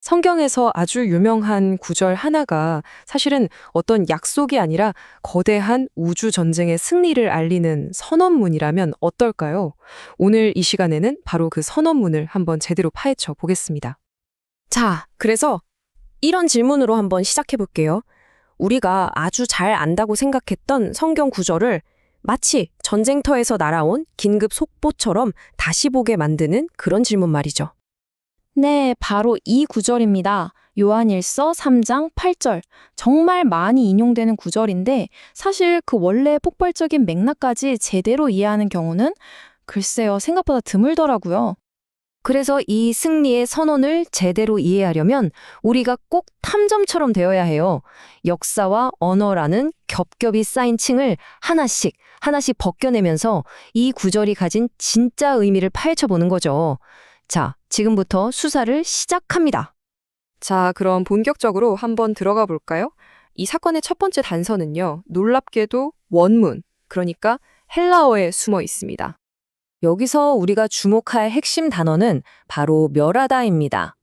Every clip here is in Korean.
성경에서 아주 유명한 구절 하나가 사실은 어떤 약속이 아니라 거대한 우주 전쟁의 승리를 알리는 선언문이라면 어떨까요? 오늘 이 시간에는 바로 그 선언문을 한번 제대로 파헤쳐 보겠습니다. 자, 그래서 이런 질문으로 한번 시작해 볼게요. 우리가 아주 잘 안다고 생각했던 성경 구절을 마치 전쟁터에서 날아온 긴급 속보처럼 다시 보게 만드는 그런 질문 말이죠. 네, 바로 이 구절입니다. 요한일서 3장 8절. 정말 많이 인용되는 구절인데 사실 그 원래 폭발적인 맥락까지 제대로 이해하는 경우는 글쎄요, 생각보다 드물더라고요. 그래서 이 승리의 선언을 제대로 이해하려면 우리가 꼭 탐정처럼 되어야 해요. 역사와 언어라는 겹겹이 쌓인 층을 하나씩 벗겨내면서 이 구절이 가진 진짜 의미를 파헤쳐 보는 거죠. 자, 지금부터 수사를 시작합니다. 자, 그럼 본격적으로 한번 들어가 볼까요? 이 사건의 첫 번째 단서는요, 놀랍게도 원문, 그러니까 헬라어에 숨어 있습니다. 여기서 우리가 주목할 핵심 단어는 바로 멸하다입니다.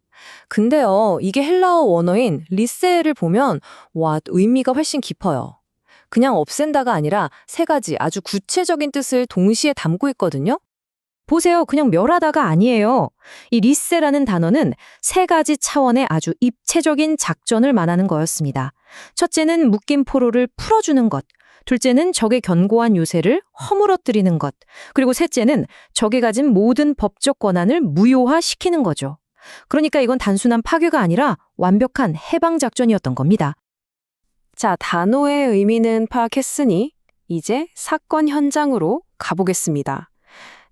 근데요, 이게 헬라어 원어인 리세를 보면 의미가 훨씬 깊어요. 그냥 없앤다가 아니라 세 가지 아주 구체적인 뜻을 동시에 담고 있거든요. 보세요, 그냥 멸하다가 아니에요. 이 리세라는 단어는 세 가지 차원의 아주 입체적인 작전을 말하는 거였습니다. 첫째는 묶인 포로를 풀어주는 것. 둘째는 적의 견고한 요새를 허물어뜨리는 것. 그리고 셋째는 적이 가진 모든 법적 권한을 무효화시키는 거죠. 그러니까 이건 단순한 파괴가 아니라 완벽한 해방 작전이었던 겁니다. 자, 단어의 의미는 파악했으니 이제 사건 현장으로 가보겠습니다.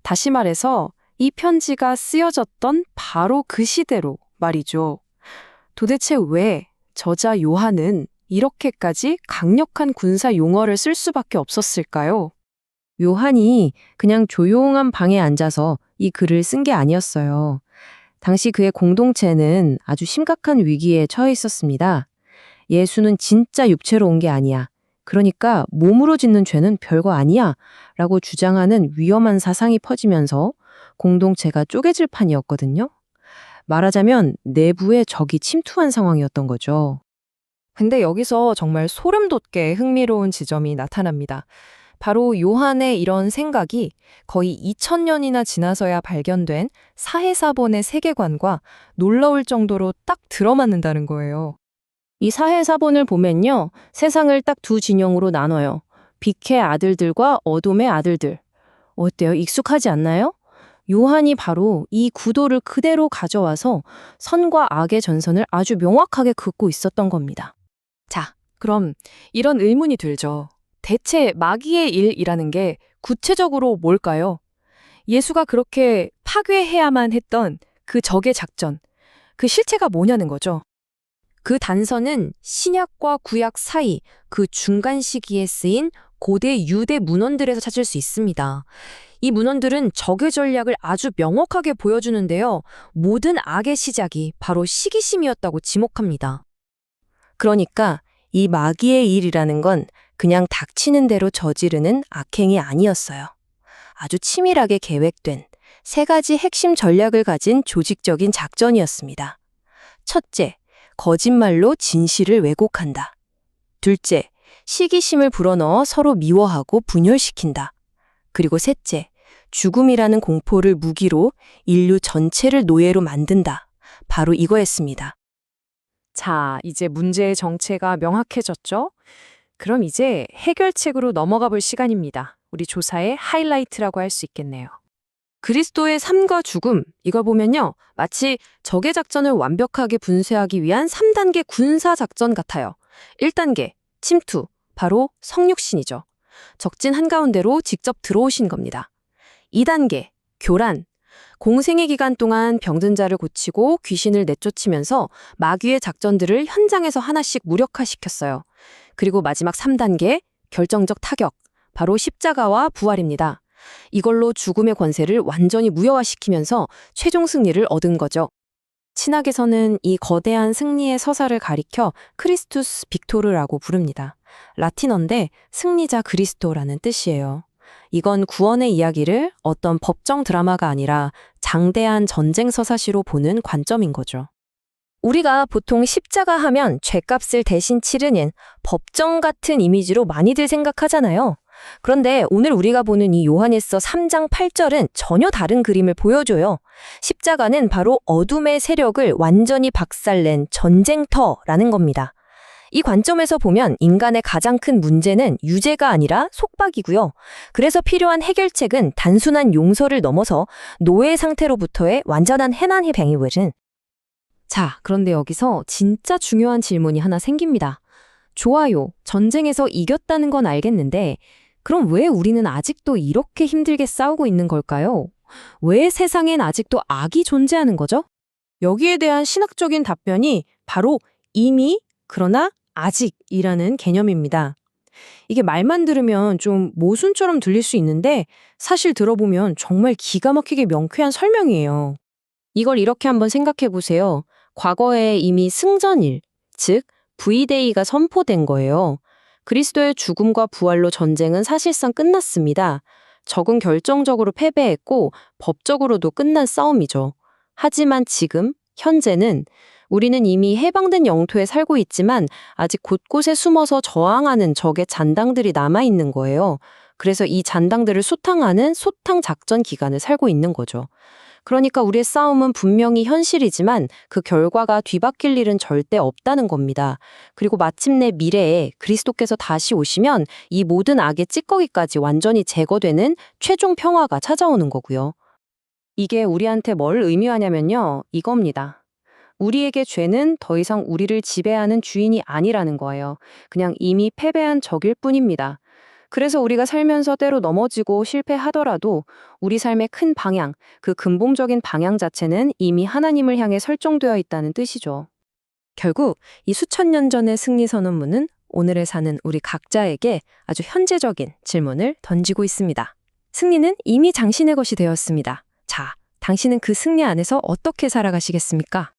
다시 말해서 이 편지가 쓰여졌던 바로 그 시대로 말이죠. 도대체 왜 저자 요한은 이렇게까지 강력한 군사 용어를 쓸 수밖에 없었을까요? 요한이 그냥 조용한 방에 앉아서 이 글을 쓴 게 아니었어요. 당시 그의 공동체는 아주 심각한 위기에 처해 있었습니다. 예수는 진짜 육체로 온 게 아니야. 그러니까 몸으로 짓는 죄는 별거 아니야. 라고 주장하는 위험한 사상이 퍼지면서 공동체가 쪼개질 판이었거든요. 말하자면 내부에 적이 침투한 상황이었던 거죠. 근데 여기서 정말 소름 돋게 흥미로운 지점이 나타납니다. 바로 요한의 이런 생각이 거의 2000년이나 지나서야 발견된 사해사본의 세계관과 놀라울 정도로 딱 들어맞는다는 거예요. 이 사해사본을 보면요, 세상을 딱 두 진영으로 나눠요. 빛의 아들들과 어둠의 아들들. 어때요? 익숙하지 않나요? 요한이 바로 이 구도를 그대로 가져와서 선과 악의 전선을 아주 명확하게 긋고 있었던 겁니다. 자, 그럼 이런 의문이 들죠. 대체 마귀의 일이라는 게 구체적으로 뭘까요? 예수가 그렇게 파괴해야만 했던 그 적의 작전, 그 실체가 뭐냐는 거죠. 그 단서는 신약과 구약 사이 그 중간 시기에 쓰인 고대 유대 문헌들에서 찾을 수 있습니다. 이 문헌들은 적의 전략을 아주 명확하게 보여주는데요. 모든 악의 시작이 바로 시기심이었다고 지목합니다. 그러니까 이 마귀의 일이라는 건 그냥 닥치는 대로 저지르는 악행이 아니었어요. 아주 치밀하게 계획된 세 가지 핵심 전략을 가진 조직적인 작전이었습니다. 첫째, 거짓말로 진실을 왜곡한다. 둘째, 시기심을 불어넣어 서로 미워하고 분열시킨다. 그리고 셋째, 죽음이라는 공포를 무기로 인류 전체를 노예로 만든다. 바로 이거였습니다. 자, 이제 문제의 정체가 명확해졌죠? 그럼 이제 해결책으로 넘어가 볼 시간입니다. 우리 조사의 하이라이트라고 할 수 있겠네요. 그리스도의 삶과 죽음, 이걸 보면요. 마치 적의 작전을 완벽하게 분쇄하기 위한 3단계 군사 작전 같아요. 1단계, 침투, 바로 성육신이죠. 적진 한가운데로 직접 들어오신 겁니다. 2단계, 교란, 공생의 기간 동안 병든 자를 고치고 귀신을 내쫓으면서 마귀의 작전들을 현장에서 하나씩 무력화시켰어요. 그리고 마지막 3단계, 결정적 타격, 바로 십자가와 부활입니다. 이걸로 죽음의 권세를 완전히 무효화시키면서 최종 승리를 얻은 거죠. 신학에서는 이 거대한 승리의 서사를 가리켜 크리스투스 빅토르라고 부릅니다. 라틴어인데 승리자 그리스도라는 뜻이에요. 이건 구원의 이야기를 어떤 법정 드라마가 아니라 장대한 전쟁 서사시로 보는 관점인 거죠. 우리가 보통 십자가 하면 죄값을 대신 치르는 법정 같은 이미지로 많이들 생각하잖아요. 그런데 오늘 우리가 보는 이 요한일서 3장 8절은 전혀 다른 그림을 보여줘요. 십자가는 바로 어둠의 세력을 완전히 박살낸 전쟁터라는 겁니다. 이 관점에서 보면 인간의 가장 큰 문제는 유죄가 아니라 속박이고요. 그래서 필요한 해결책은 단순한 용서를 넘어서 노예 상태로부터의 완전한 해난 해방이거든. 자, 그런데 여기서 진짜 중요한 질문이 하나 생깁니다. 좋아요. 전쟁에서 이겼다는 건 알겠는데, 그럼 왜 우리는 아직도 이렇게 힘들게 싸우고 있는 걸까요? 왜 세상엔 아직도 악이 존재하는 거죠? 여기에 대한 신학적인 답변이 바로 이미, 그러나 아직이라는 개념입니다. 이게 말만 들으면 좀 모순처럼 들릴 수 있는데 사실 들어보면 정말 기가 막히게 명쾌한 설명이에요. 이걸 이렇게 한번 생각해 보세요. 과거에 이미 승전일, 즉 V-Day가 선포된 거예요. 그리스도의 죽음과 부활로 전쟁은 사실상 끝났습니다. 적은 결정적으로 패배했고 법적으로도 끝난 싸움이죠. 하지만 지금, 현재는 우리는 이미 해방된 영토에 살고 있지만 아직 곳곳에 숨어서 저항하는 적의 잔당들이 남아있는 거예요. 그래서 이 잔당들을 소탕하는 소탕 작전 기간을 살고 있는 거죠. 그러니까 우리의 싸움은 분명히 현실이지만 그 결과가 뒤바뀔 일은 절대 없다는 겁니다. 그리고 마침내 미래에 그리스도께서 다시 오시면 이 모든 악의 찌꺼기까지 완전히 제거되는 최종 평화가 찾아오는 거고요. 이게 우리한테 뭘 의미하냐면요. 이겁니다. 우리에게 죄는 더 이상 우리를 지배하는 주인이 아니라는 거예요. 그냥 이미 패배한 적일 뿐입니다. 그래서 우리가 살면서 때로 넘어지고 실패하더라도 우리 삶의 큰 방향, 그 근본적인 방향 자체는 이미 하나님을 향해 설정되어 있다는 뜻이죠. 결국 이 수천 년 전의 승리 선언문은 오늘에 사는 우리 각자에게 아주 현재적인 질문을 던지고 있습니다. 승리는 이미 당신의 것이 되었습니다. 자, 당신은 그 승리 안에서 어떻게 살아가시겠습니까?